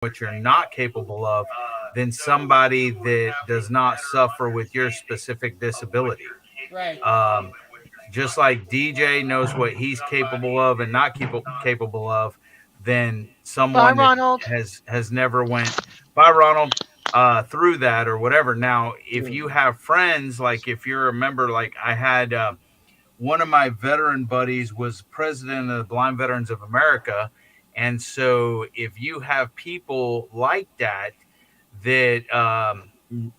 what you're not capable of than somebody that does not suffer with your specific disability. Right. Um, just like DJ knows what he's capable of and not capable of, than Bye, someone that Ronald. has never went by Ronald through that or whatever. Now, if you have friends, like if you're a member, like I had one of my veteran buddies was president of the Blind Veterans of America, and so if you have people like that that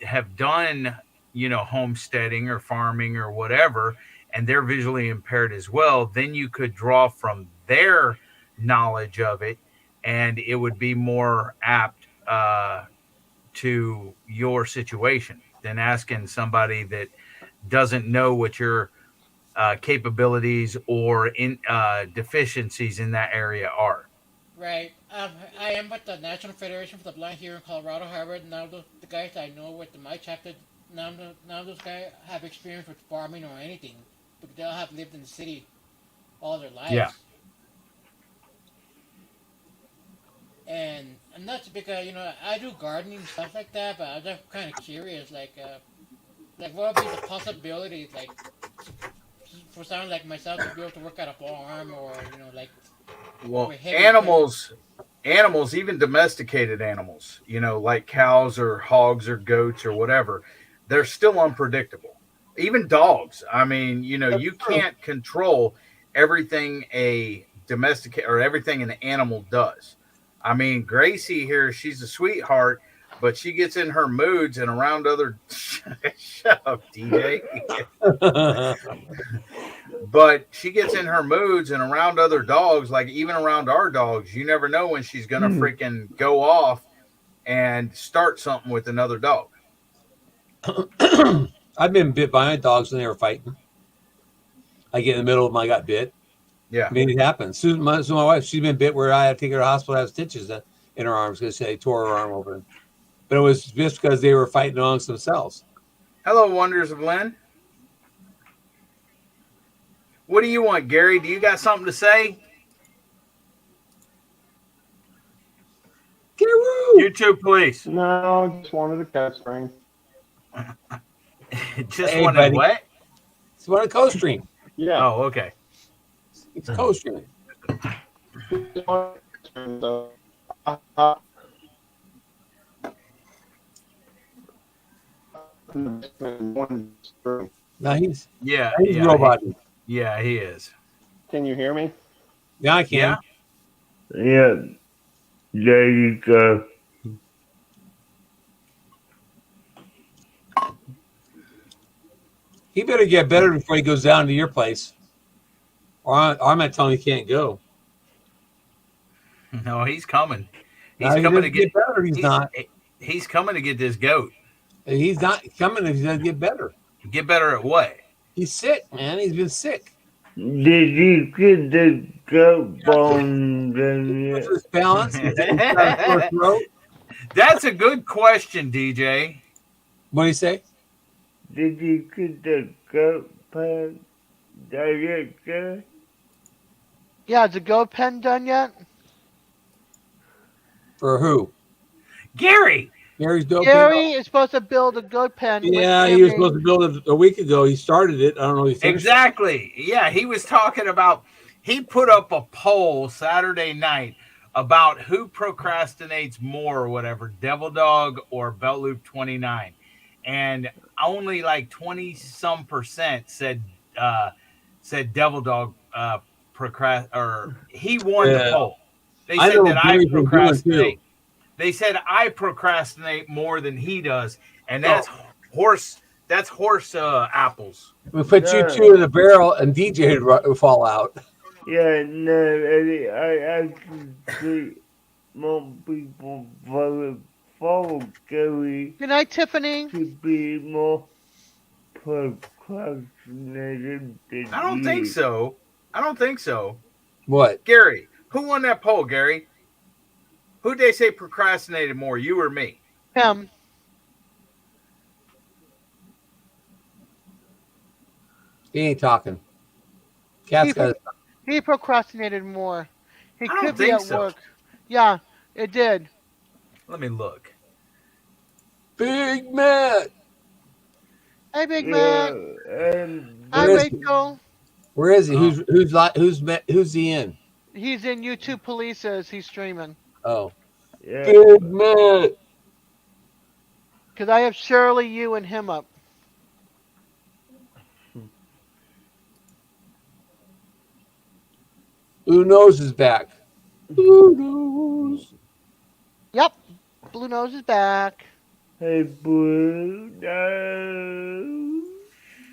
have done, homesteading or farming or whatever, and they're visually impaired as well, then you could draw from their knowledge of it, and it would be more apt to your situation than asking somebody that doesn't know what your capabilities or in deficiencies in that area are. Right. I am with the National Federation for the Blind here in Colorado. However, now the guys I know with my chapter, now those guys have experience with farming or anything, but they'll have lived in the city all their Yeah. lives. And that's because I do gardening stuff like that, but I'm just kind of curious, like what would be the possibilities, like for someone like myself to be able to work at a farm or like Well, with heavy equipment. animals, even domesticated animals, like cows or hogs or goats or whatever, they're still unpredictable. Even dogs. I mean, That's you true. can't control everything a domestic or everything an animal does. I mean, Gracie here, she's a sweetheart, but she gets in her moods and around other shut up, DJ. But she gets in her moods and around other dogs, like even around our dogs, you never know when she's gonna Hmm. freaking go off and start something with another dog. I've been bit by my dogs when they were fighting. I get in the middle of them, I got bit. Yeah. I mean, it happens. My wife, she's been bit where I had to take her to the hospital to have stitches in her arms because they tore her arm open. But it was just because they were fighting amongst themselves. Hello, Wonders of Lynn. What do you want, Gary? Do you got something to say? Garoo! You too, please. No, just wanted a cat string. Just Hey, wanted buddy. what? It's one of co-stream. Yeah. Oh, okay. It's co-streaming. Just wanted a string, so, uh, one string. No, he's Yeah, he's yeah, robot. yeah, he is. Can you hear me? Yeah, I can. Yeah. Yeah, there you go. He better get better before he goes down to your place. Or I'm not telling he can't go. No, he's coming. Now, He's he coming to doesn't get get. better. He's not. He's coming to get this goat. He's not coming if he doesn't get better. Get better at what? He's sick, man. He's been sick. Did you get the goat bone done Lose yet? his balance. He's got a sore throat. That's a good question, DJ. What do you say? Did you get the goat pan done yet, Gary? Yeah, is the go pen done yet? For who? Gary. Gary's dope. Gary is supposed to build a goat pen. with Yeah, he was Jimmy. supposed to build it a week ago. He started it. I don't know if he finished it. Exactly. Yeah, he was talking about. He put up a poll Saturday night about who procrastinates more or whatever, Devil Dog or Belt Loop 29, and only like 20 some % said Devil Dog or he won the Yeah. poll. They I said know that I Gary's been doing procrastinate. too. They said I procrastinate more than he does, and that's horse. That's horse apples. We put you two in the barrel and DJ would fall out. Yeah, no, I can see more people follow Gary Good night, Tiffany. to be more procrastinated than I don't think you. so. I don't think so. What? Gary, who won that poll, Gary? Who'd they say procrastinated more, you or me? Him. He ain't talking. Cat's He, got he procrastinated more. He I don't could be think at so. work. Yeah, it did. Let me look. Big Matt. Hey, Big Yeah, Mac. and Hi, Where is he? Rachel. Where is he? Oh, Who's he in? He's in YouTube Polices. He's streaming. Oh, yeah, Big Matt. Because I have Shirley, you, and him up. Who knows is back? Who knows? Yep. Blue Nose is back. hey, Blue Nose.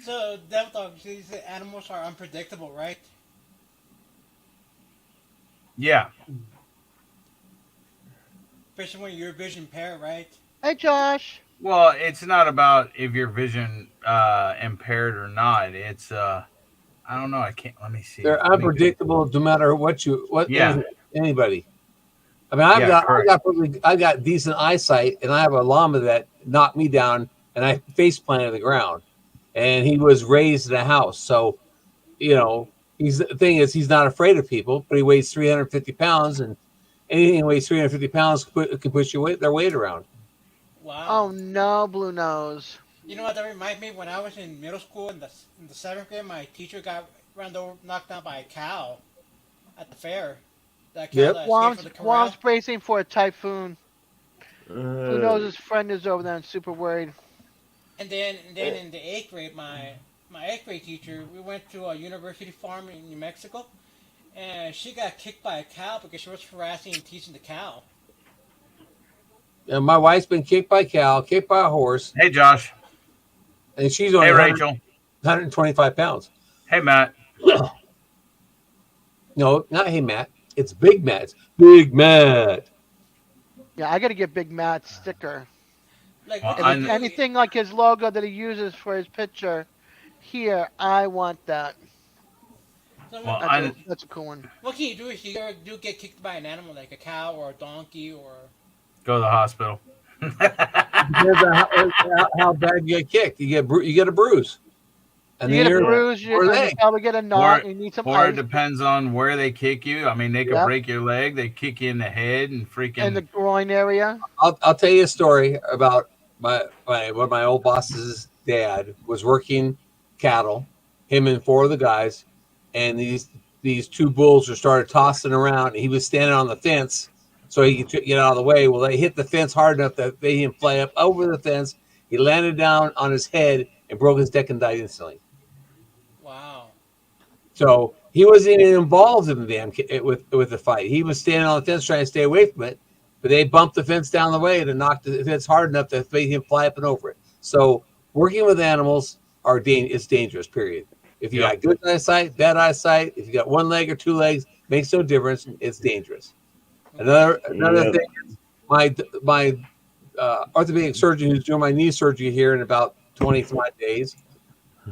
So, Devil Dog, these animals are unpredictable, right? yeah. Especially when you're vision impaired, right? Hey, Josh. Well, it's not about if your vision impaired or not. It's I don't know. I can't. Let me see. They're Let me go. unpredictable no matter what Yeah. anybody. I mean, Yeah. Correct. I got decent eyesight, and I have a llama that knocked me down, and I face planted on the ground, and he was raised in a house. So, you know, the thing is, he's not afraid of people, but he weighs 350 pounds, and anything that weighs 350 pounds can push their weight around. Wow. Oh, no, Blue Nose. You know what that reminds me? When I was in middle school in the seventh grade, my teacher got run over, knocked down by a cow at the fair. That cow Yep. that escaped from the Wom's corral. bracing for a typhoon. Blue Uh, Nose's friend is over there and super worried. And then in the eighth grade, my eighth grade teacher, we went to a university farm in New Mexico, and she got kicked by a cow because she was harassing and teasing the cow. And my wife's been kicked by a cow, kicked by a horse, Hey, Josh. and she's Hey, only Rachel. 125 pounds. Hey, Matt. No, not hey Matt. It's Big Matt. It's Big Matt. Yeah, I gotta get Big Matt's sticker. Like, Well, what can you do? Anything like his logo that he uses for his picture. Here, I want that. So Well, That's a cool one. what can you do if you ever do get kicked by an animal like a cow or a donkey or? go to the hospital. Depends on how bad you get kicked. You get a bruise, and You then get a you're bruise, or and you leg. probably get a Or, knot, and you need some or it ice. depends on where they kick you. I mean, they could Yep. break your leg. They kick you in the head and freaking. And the groin area. I'll tell you a story about one of my old boss's dad was working cattle, him and four of the guys, and these two bulls were started tossing around. And he was standing on the fence so he could get out of the way. Well, they hit the fence hard enough that they him fly up over the fence. He landed down on his head and broke his neck and died instantly. Wow. So he wasn't even involved in the damn with the fight. He was standing on the fence trying to stay away from it, but they bumped the fence down the way and knocked the fence hard enough to make him fly up and over it. So working with animals is dangerous. Period. If you got good eyesight, bad eyesight, if you got one leg or two legs, makes no difference. It's dangerous. Another Yep. thing is my orthopedic surgeon who's doing my knee surgery here in about 25 days.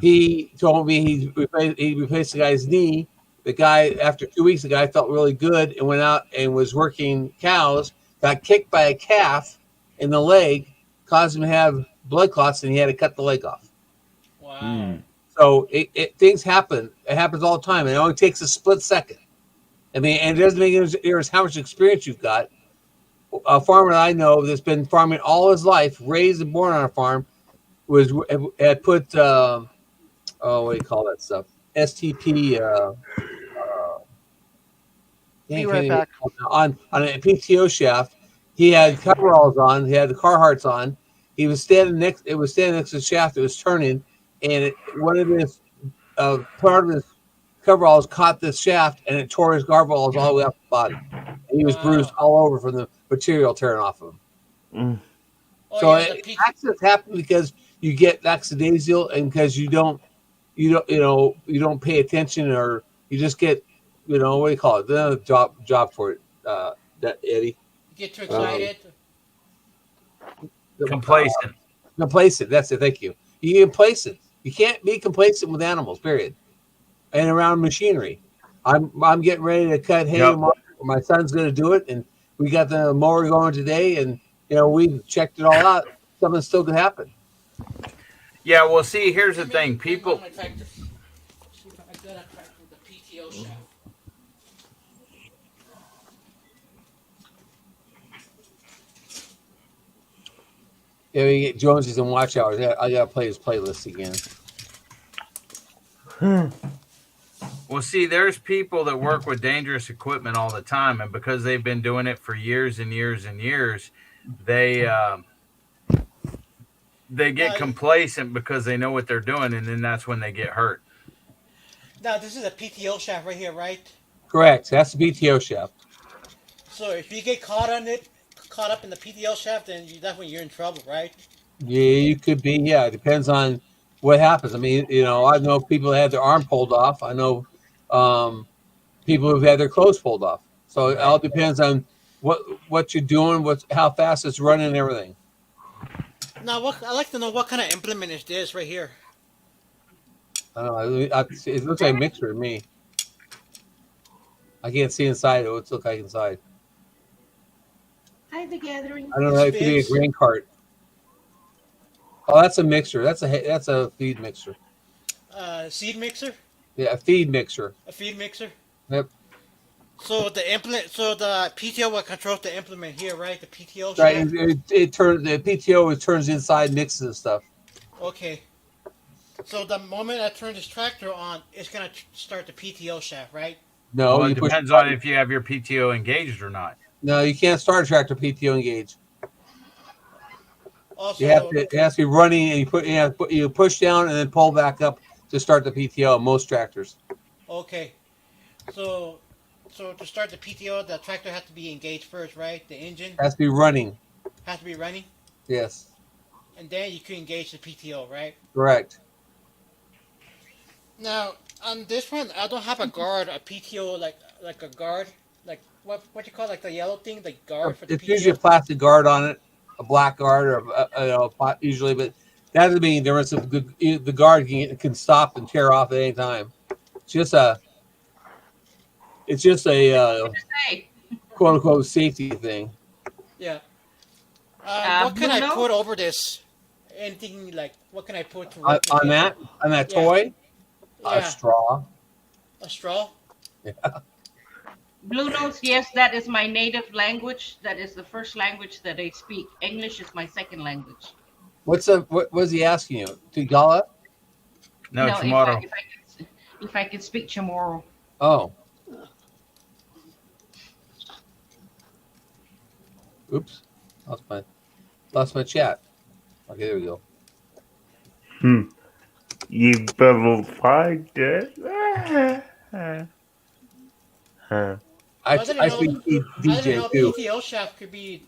He told me he replaced the guy's knee. The guy, after 2 weeks, the guy felt really good and went out and was working cows, got kicked by a calf in the leg, caused him to have blood clots, and he had to cut the leg off. Wow. So things happen. It happens all the time. It only takes a split second. I mean, and it doesn't make any difference how much experience you've got. A farmer that I know that's been farming all his life, raised and born on a farm, had put what do you call that stuff? STP. Be right back. On a PTO shaft. He had coveralls on. He had the Carhartts on. He was standing next. It was standing next to the shaft. It was turning, and one of his part of his coveralls caught this shaft, and it tore his coveralls all the way up the body. And he was bruised all over from the material tearing off of him. Oh, So yeah, the accidents happen because you get lackadaisical and because you don't pay attention, or you just get, what do you call it? The job for it, that Eddie. get too excited. Complacent. Complacent. That's it. Thank you. You get complacent. You can't be complacent with animals. Period. And around machinery, I'm getting ready to cut hay tomorrow. My son's going to do it, and we got the mower going today, and we checked it all out. Something still could happen. Yeah. Well, see, here's the thing. Let me People. run my tractor. See if I got a tractor with the PTO shaft. Yeah, we get Jonesy's and watch hours. I gotta play his playlist again. Well, see, there's people that work with dangerous equipment all the time, and because they've been doing it for years and years and years, they get Now, complacent because they know what they're doing, and then that's when they get hurt. now this is a PTO shaft right here, right? Correct. That's the BTO shaft. So if you get caught up in the PTO shaft, then that's when you're in trouble, right? Yeah, you could be. Yeah, it depends on what happens. I mean, I know people that had their arm pulled off. I know people who've had their clothes pulled off. So it all depends on what you're doing, how fast it's running, and everything. Now, I'd like to know what kind of implement is this right here. I don't know. It looks like a mixer to me. I can't see inside. What's it look like inside? Hi, the gathering. I don't know. It could be a grain cart. Oh, that's a mixer. That's a feed mixer. Seed mixer, Yeah, a feed mixer. a feed mixer. Yep. So the PTO will control the implement here, right? The PTO Right. shaft. It turns the PTO. It turns inside, mixes and stuff. Okay. So the moment I turn this tractor on, it's gonna start the PTO shaft, right? No, Well, you it push. depends on if you have your PTO engaged or not. No, you can't start a tractor PTO engaged. Also, It has to be running, and you push down and then pull back up to start the PTO. Most tractors. okay. So to start the PTO, the tractor has to be engaged first, right? The engine Has to be running. has to be running, Yes, and then you can engage the PTO, right? correct. Now on this one, I don't have a guard, a PTO like a guard, like what you call like the yellow thing, the guard for the It's PTO. usually a plastic guard on it, a black guard, or usually, but that doesn't mean there is a good. The guard can stop and tear off at any time. It's just a Hey, quote unquote safety thing. Yeah. What can Bruno? I put over this? Anything like what can I put to On, work with on it? that Yeah. toy, a Yeah, straw. a straw. Blue Notes, yes, that is my native language. That is the first language that I speak. English is my second language. What was he asking you? Tigala? No, if tomorrow. I could speak Chamorro. Oh. Oops. Lost my chat. Okay, there we go. You better find it. I didn't I know- speak I didn't DJ know too. PTO shaft could be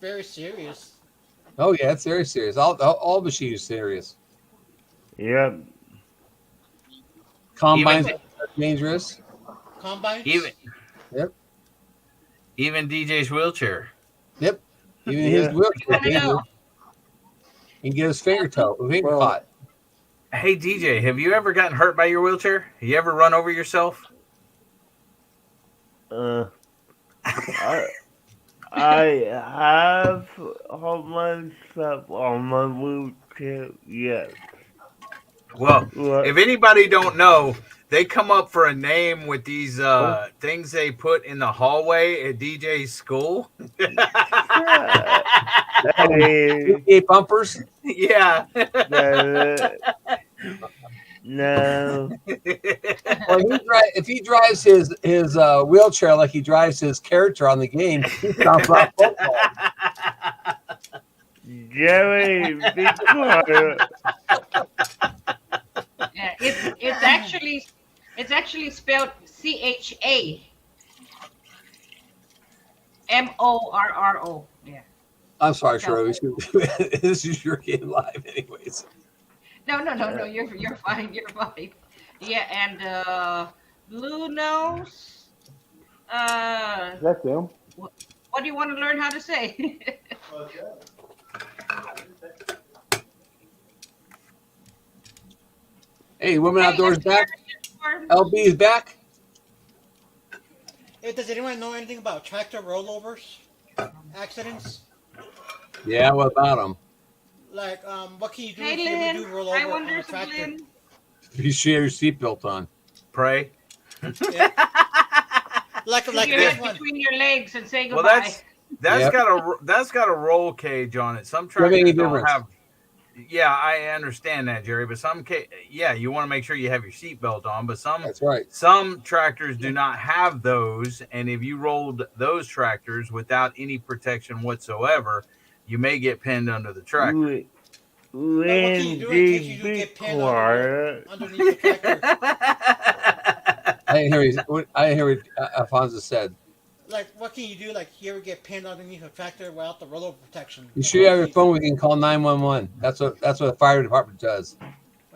very serious. Oh yeah, it's very serious. All machines are serious. Yep. Combines are dangerous. Combines. Even DJ's wheelchair. Yep. Even his Yeah. wheelchair I know. dangerous. He can get his finger Well- caught. Hey DJ, have you ever gotten hurt by your wheelchair? You ever run over yourself? I have all my stuff on my wheelchair. Yes. Well, What? if anybody don't know, they come up for a name with these things they put in the hallway at DJ's school. Hey, Hey, bumpers. Yeah. no. Well, if he drives his wheelchair like he drives his character on the game, he sounds like football. Jerry, be quiet. Yeah, it's actually spelled CHAMORRO. Yeah. I'm sorry, Shirley. This is your game live, anyways. No. You're fine. You're fine. Yeah, and Blue Nose. That's him. What do you want to learn how to say? Hey, Women Outdoors Hey, back. Aaron. LB is back. Hey, does anyone know anything about tractor rollovers, accidents? Yeah, what about him? Like, what can you do Hey, if you ever do Lynn. roll I over on wonder a tractor? Lynn. You should have your seatbelt on. Pray. Yeah. like Put your this head one. between your legs and say Well, goodbye. Yep. that's got a roll cage on it. Some Doesn't make any tractors don't difference. have. Yeah, I understand that, Jerry. But yeah, you want to make sure you have your seatbelt on. But That's right. some tractors do not have those, and if you rolled those tractors without any protection whatsoever, you may get pinned under the tractor. When But what can you do in case you do be get pinned quiet. underneath the tractor? I didn't hear what Alfonso said. Like, what can you do? Like, you ever get pinned underneath a tractor without the rollover protection? You sure you have your phone? We can call 911. That's what the fire department does.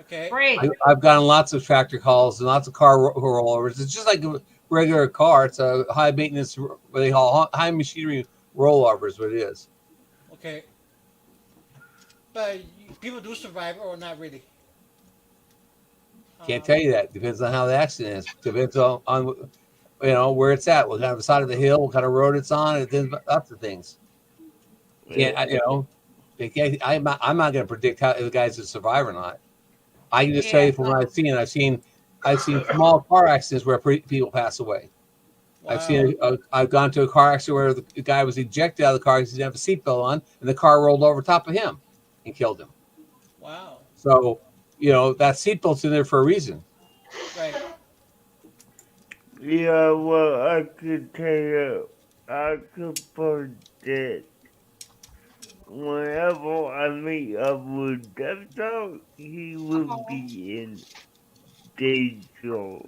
Okay. Great. I've gotten lots of tractor calls and lots of car rollovers. It's just like a regular car. It's a high maintenance, what they call high machinery rollover. What it is. Okay. But people do survive or not really. Can't tell you that. Depends on how the accident is. Depends on where it's at. What kind of side of the hill, what kind of road it's on. It depends on lots of things. I'm not going to predict how the guy's a survivor or not. I can just tell you from what I've seen. I've seen small car accidents where people pass away. Wow. I've gone to a car accident where the guy was ejected out of the car because he didn't have a seatbelt on, and the car rolled over top of him and killed him. Wow. So, that seatbelt's in there for a reason. Right. Yeah, well, I could tell you, I could predict whenever I meet up with Defto, he will be in danger.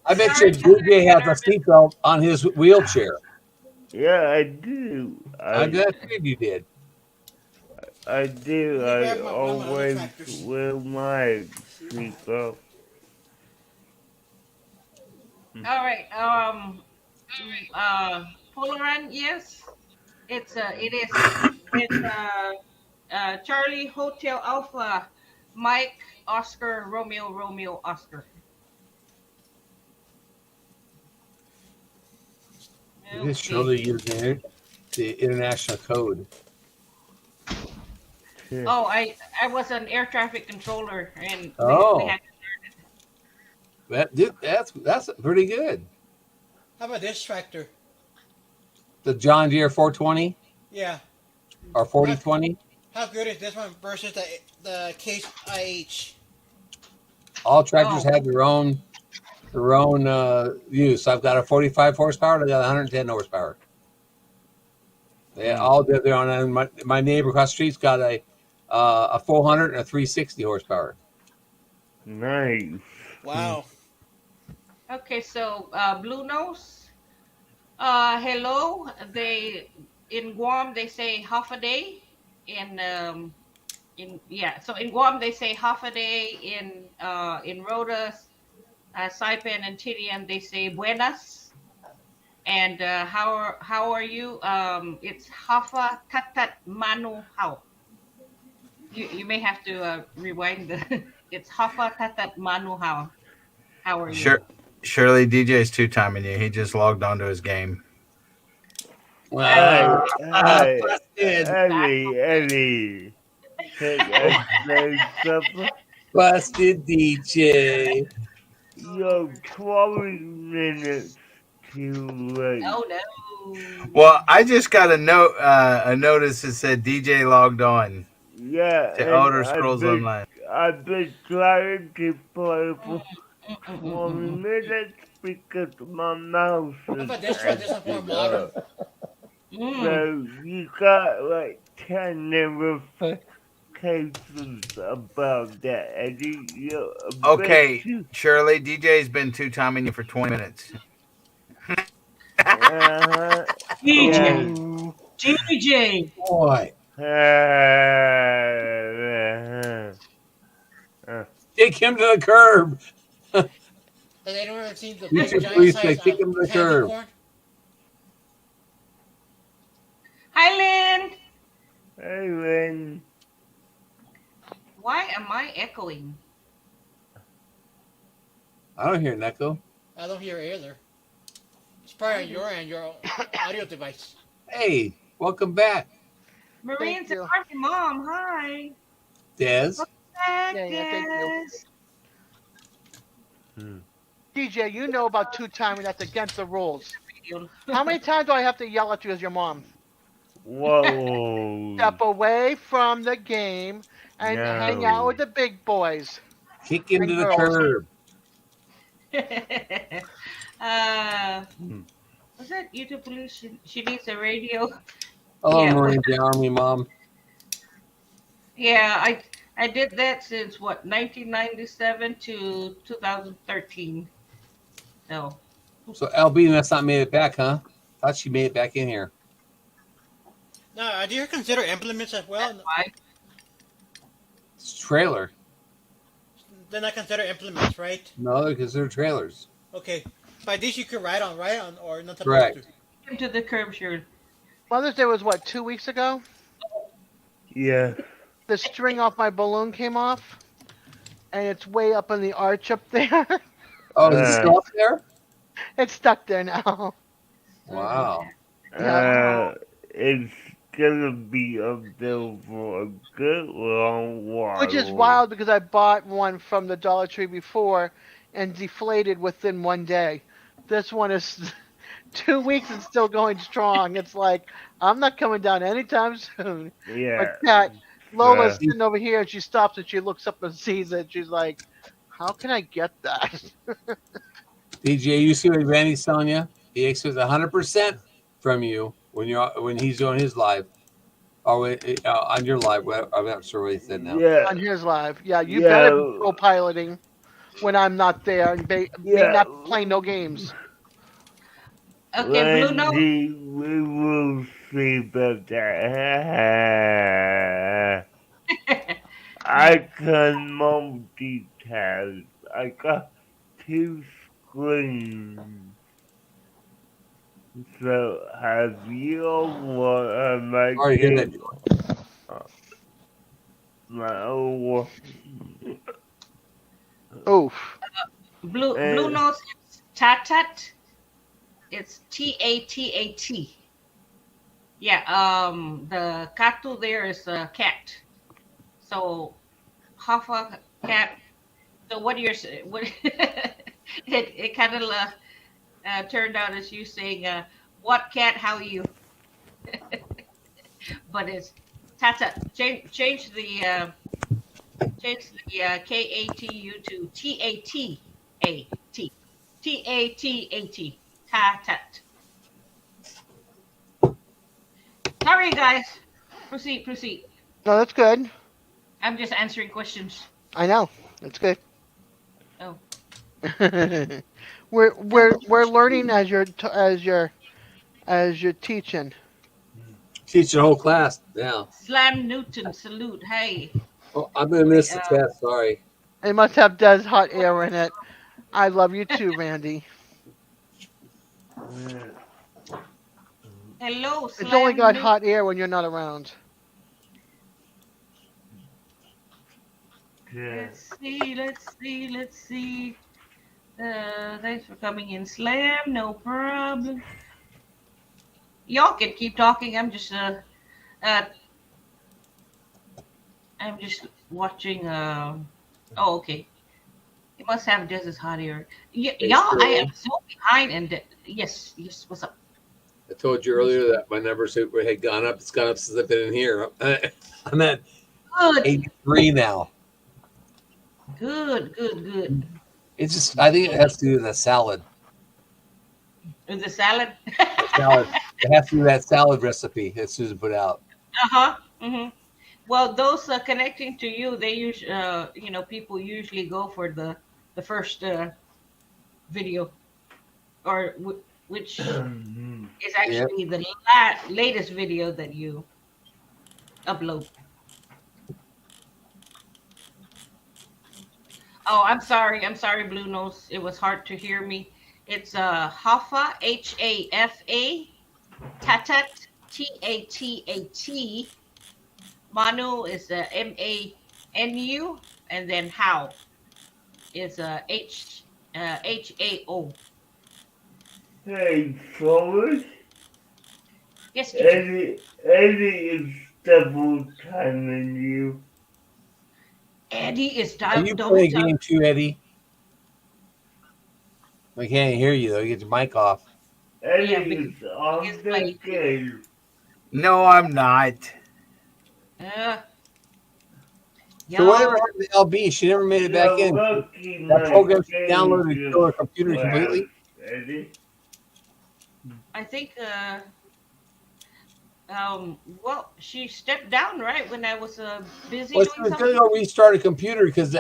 I bet you DJ has a seatbelt on his wheelchair. Yeah, I do. I bet you did. I do. You I grab my always tractors. wear my seatbelt. All right. Polaran, yes. It is. It's Charlie Hotel Alpha, Mike Oscar Romeo Oscar. It is surely using the international code. Oh, I was an air traffic controller, and we had That's pretty good. How about this tractor? The John Deere 420 Yeah. or 4020. How good is this one versus the Case IH? All tractors have their own use. I've got a 45 horsepower and I got 110 horsepower. They all did their own. And my neighbor across the street's got a 400 and a 360 horsepower. Nice. Wow. Okay, so Blue Nose. Hello. In Guam they say half a day. So in Guam they say half a day. In Rhodes, Saipan and Tinian they say buenas. And how are you? It's hafa tatat manu how. You may have to rewind the. It's hafa tatat manu how. How are you? Sure. Surely DJ's two-timing you. He just logged onto his game. Hey, Busted. Eddie. Can I say something? Busted DJ. You're 20 minutes too late. Oh no. Well, I just got a notice that said DJ logged on Yeah, to Elder Scrolls Online. I've been trying to play for 20 minutes because my mouse How is about this one? This one's more modern. So you got like 10 notifications about that, Eddie. You're a bit Okay, too- Shirley, DJ's been two-timing you for 20 minutes. Uh-huh. DJ. Boy. Uh-huh. Take him to the curb. Has anyone ever seen the You big should giant please size take him to the candy curb. corn? Hi, Lynn. Hey, Lynn. Why am I echoing? I don't hear an echo. I don't hear it either. It's probably on your end, your audio device. Hey, welcome back, Marines you. and Army Mom. Hi. Des. Back, Yeah, thank you. Des. DJ, you know about two-timing. That's against the rules. How many times do I have to yell at you as your mom? Whoa. Step away from the game and hang out No. with the big boys. Kick into And the girls. curb. Was that YouTube police? She needs a radio. Oh, Yeah. Marine the Army, Mom. Yeah, I did that since what 1997 to 2013. So So LB that's not made it back, huh? Thought she made it back in here. Now, do you consider implements as well? why? It's a trailer. Then I consider implements, right? No, because they're trailers. Okay. By this you could ride on, or not supposed Correct. to. Into the curb, sure. Mother's Day was what, 2 weeks ago? Yeah. The string off my balloon came off, and it's way up in the arch up there. Oh, is it still up there? It's stuck there now. Wow. It's gonna be up there for a good long while. Which is wild because I bought one from the Dollar Tree before and deflated within 1 day. This one is 2 weeks and still going strong. It's like, I'm not coming down anytime soon. Yeah. But Kat, Lola's Yeah. sitting over here and she stops and she looks up and sees it. She's like, how can I get that? DJ, you see what Randy's telling you? He expects 100% from you when he's doing his live, or on your live. I'm not sure what he said now. Yeah. On his live. Yeah, you Yeah. better be co-piloting when I'm not there and be Yeah. not playing no games. Okay, Blue Note. Wendy, we will see about that. I can multitask. I got 2 screens. So have you what my Sorry to hear that. my Oof. Blue Nose. It's Tatat. It's T-A-T-A-T. Yeah. The katu there is a cat. So, Hoffa cat. So what you're what it kind of turned out as you saying, "What cat? How you?" But it's Tata. Change the K-A-T-U to T-A-T-A-T. T-A-T-A-T. Tatat. Sorry, guys. Proceed. No, that's good. I'm just answering questions. I know. That's good. Oh. we're learning as you're teaching. Teach the whole class. Yeah. Slam Newton, salute. Hey. Oh, I'm gonna miss the test. Sorry. It must have Des hot air in it. I love you too, Randy. Hello, It's Slam only got Newton. hot air when you're not around. Let's see. Thanks for coming in, Slam. No problem. Y'all can keep talking. I'm just watching. Oh, okay. You must have Des's hot air. Y'all, I am so behind. And yes. What's up? I told you earlier that my numbers had gone up. It's gone up since I've been in here. I'm at Good. 83 now. Good. It's just, I think it has to do with the salad. Is the salad? Salad. It has to do with that salad recipe that Susan put out. Mm-hmm. Well, those connecting to you, they people usually go for the first video, or which is actually the latest video that you upload. Oh, I'm sorry, Blue Nose. It was hard to hear me. It's Haffa, H-A-F-A, Tatat, T-A-T-A-T. Manu is M-A-N-U, and then How is H-A-O. Hey, fellas. Yes, teacher. Eddie is double timing you. Eddie is Are you playing game too, Eddie? We can't hear you though. You get your mic off. Yeah, Eddie's off it's the like- game. No, I'm not. Uh, So whatever y'all, happened to LB? She never made it back in. Lucky That my program she game downloaded to just kill her computer went completely. out, Eddie. I think well, she stepped down right when I was busy Well, she doing was going something. to restart a computer because she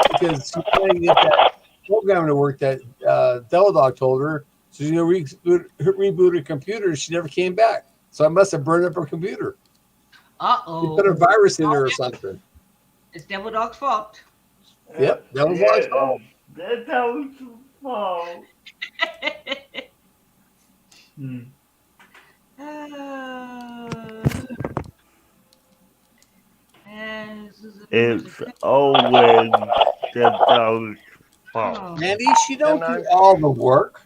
wanted to get that program to work that Deladog told her. So she's going to reboot her computer. She never came back. So I must have burned up her computer. She put a Uh-oh. virus in there or something. It's Devil Dog's fault. Yep, that was my fault. That's how it's fault. Hmm. It's always the dog's fault. Oh, Mandy, she don't And do all the work.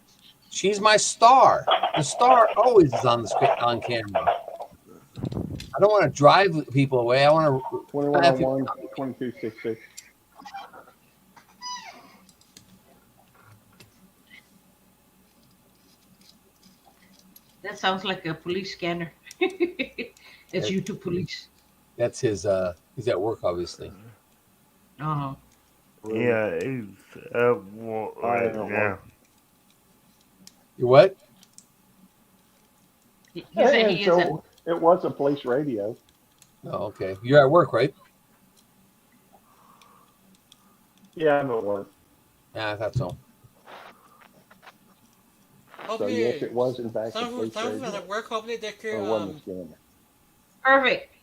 She's my star. The star always is on the screen, on camera. I don't want to drive people away. I want to 2101, 2266. that sounds like a police scanner. It's YouTube police. That's his. He's at work, obviously. Uh-huh. Yeah, it's at work right don't now. You what? He said And he isn't. so it was a police radio. Oh, okay. You're at work, right? Yeah, I'm at work. Yeah, I thought so. So Hopefully, yes, it was in fact a some police of radio. at work. Hopefully they could Or one was scammer. Perfect.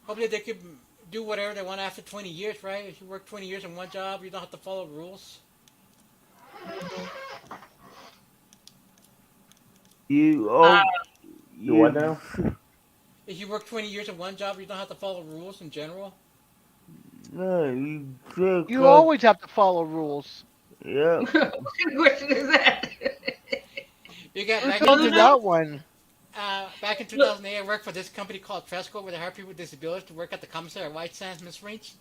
hopefully they could do whatever they want after 20 years, right? If you work 20 years in one job, you don't have to follow rules. You Do what now? If you work 20 years in one job, you don't have to follow rules in general. No, you just You always have to follow rules. Yeah. What kind of question is that? You got Who back told you in, that one? back in 2008, I worked for this company called Tresco, where they hire people with disabilities to work at the commissary at White Sands, Miss Range.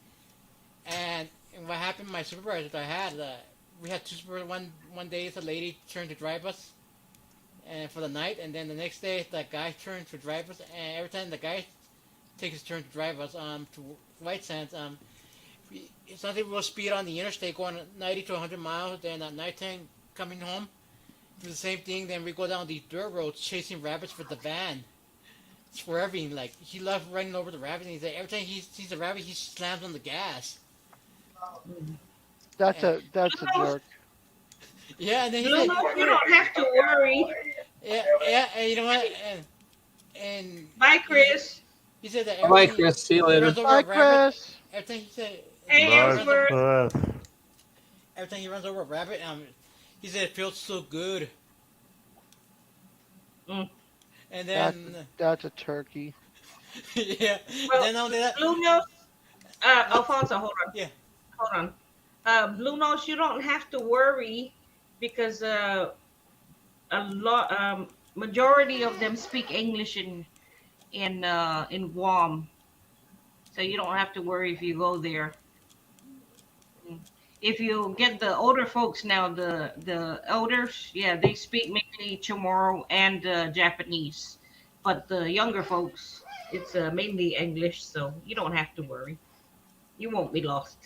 And what happened, my supervisor that I had, we had two supervisors. One day, the lady turned to drive us, and for the night, and then the next day, the guy turned to drive us. And every time the guy takes his turn to drive us to White Sands, something will speed on the interstate going 90 to 100 miles. Then at nighttime coming home, do the same thing. Then we go down these dirt roads chasing rabbits with the van, swerving. Like, he loved running over the rabbit. And he said every time he sees a rabbit, he slams on the gas. That's a jerk. Yeah, and then he You said, you don't have to worry. yeah, and you know what? And Bye, Chris. he said that Bye, every Chris. See you he later. runs over Bye, a rabbit. Chris. Every time he said, Hey, he runs over- Ellsworth. every time he runs over a rabbit, he said it feels so good. Mm. And then, That's a turkey. yeah, Well, then not only that, Blue Nose, Alfonso, hold on. Yeah. Hold on. Blue Nose, you don't have to worry because a lot, majority of them speak English in Guam, so you don't have to worry if you go there. If you get the older folks now, the elders, yeah, they speak mainly Chamorro and Japanese, but the younger folks, it's mainly English, so you don't have to worry. You won't be lost.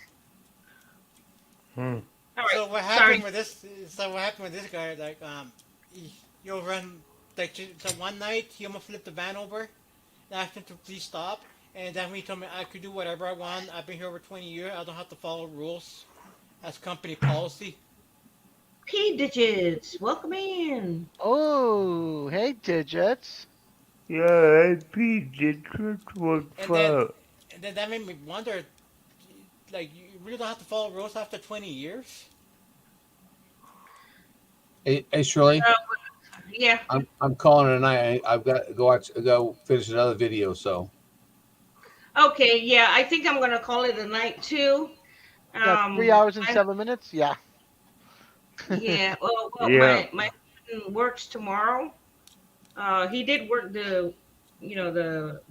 Hmm. All right. so what Sorry. happened with this? So what happened with this guy? Like, he'll run. Like, so one night he almost flipped the van over, and asked him to please stop. And then when he told me I could do whatever I want, I've been here over 20 years. I don't have to follow rules. That's company policy. P digits, welcome in. Oh, hey, Digits. Yeah, PJ, what's And then- up? And then that made me wonder, like, you really don't have to follow rules after 20 years? Hey, Shirley, Yeah. I'm calling it a night. I've got to go finish another video. So Okay. Yeah, I think I'm gonna call it a night too. That's 3 hours and I- 7 minutes? Yeah. Yeah. Well, Yeah. my husband works tomorrow. He did work the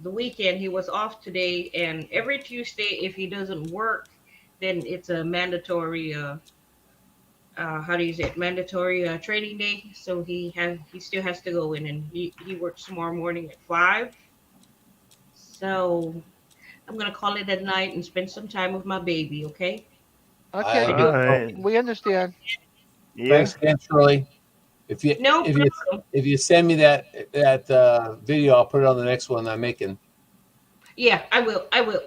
weekend. He was off today, and every Tuesday, if he doesn't work, then it's a mandatory how do you say it, mandatory training day. So he still has to go in, and he works tomorrow morning at 5. So I'm gonna call it at night and spend some time with my baby. Okay. Okay, I Alright. we understand. Yeah. Thanks again, Shirley. If you No if you problem. if you send me that video, I'll put it on the next one I'm making. Yeah, I will. I will.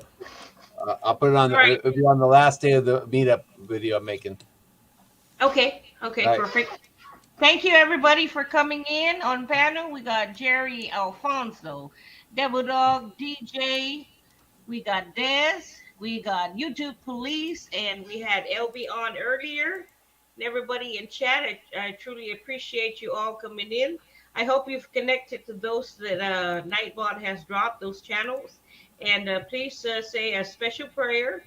I'll put it on. All right. It'll be on the last day of the meetup video I'm making. Okay. Okay. All right. Perfect. Thank you, everybody, for coming in on panel. We got Jerry Alfonso, Devil Dog, DJ. We got Des. We got YouTube Police, and we had LB on earlier. And everybody in chat, I truly appreciate you all coming in. I hope you've connected to those that Nightbot has dropped, those channels. And please say a special prayer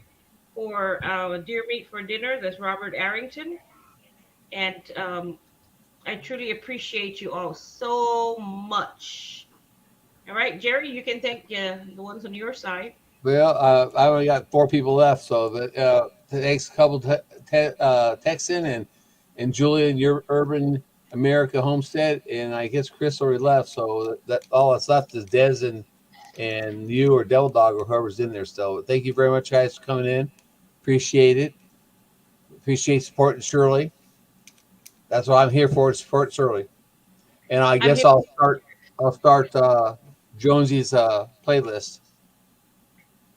for Dear Meat for Dinner. That's Robert Arrington. And I truly appreciate you all so much. All right, Jerry, you can thank the ones on your side. Well, I only got 4 people left, so thanks a couple Texan and Julia, your Urban America Homestead, and I guess Chris already left, so that all that's left is Des and you or Devil Dog or whoever's in there still. Thank you very much, guys, for coming in. Appreciate it. Appreciate supporting Shirley. That's what I'm here for, to support Shirley. And I guess here- I'll start Jonesy's playlist.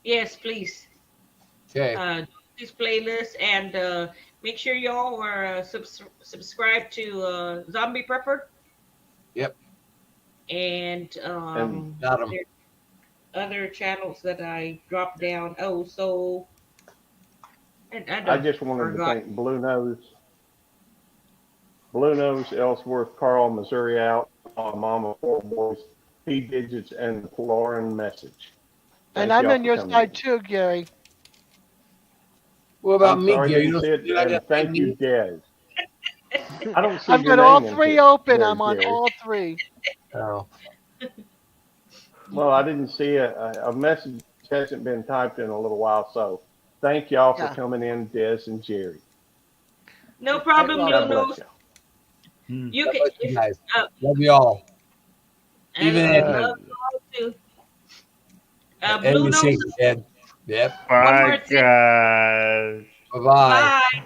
Yes, please. Okay. This playlist, and make sure y'all are subscribed to Zombie Prepper. Yep. And Got 'em. there are other channels that I dropped down. Oh, so I just wanted to forgot. thank Blue Nose, Ellsworth, Carl, Missouri Out, Mama, 4 Boys, P Digits, and the Florin Message. And Thank I'm y'all on for your coming side in. too, Gary. What about I'm me, sorry Gary? you said, You're not gonna and thank pay you, me? Des. I don't see I've your got all name in 3 here, open. there, I'm on Gary. all 3. Oh. Well, I didn't see a message hasn't been typed in a little while, so thank y'all for Yeah. coming in, Des and Jerry. No problem, Quite God Blue welcome. Nose. bless y'all. You God can. bless you guys. Uh, Love you all. I Even love Eddie. y'all too. Eddie Blue was Nose. shaking his head. Yep. One more Bye, thing. guys. Bye-bye. Bye.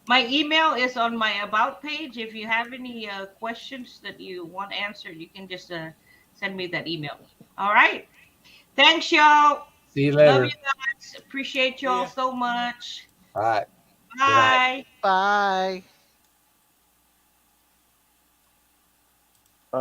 My email is on my about page. If you have any questions that you want answered, you can just send me that email. All right. Thanks, y'all. See you Love later. you guys. Appreciate y'all so much. All right. Good night. Bye. Bye.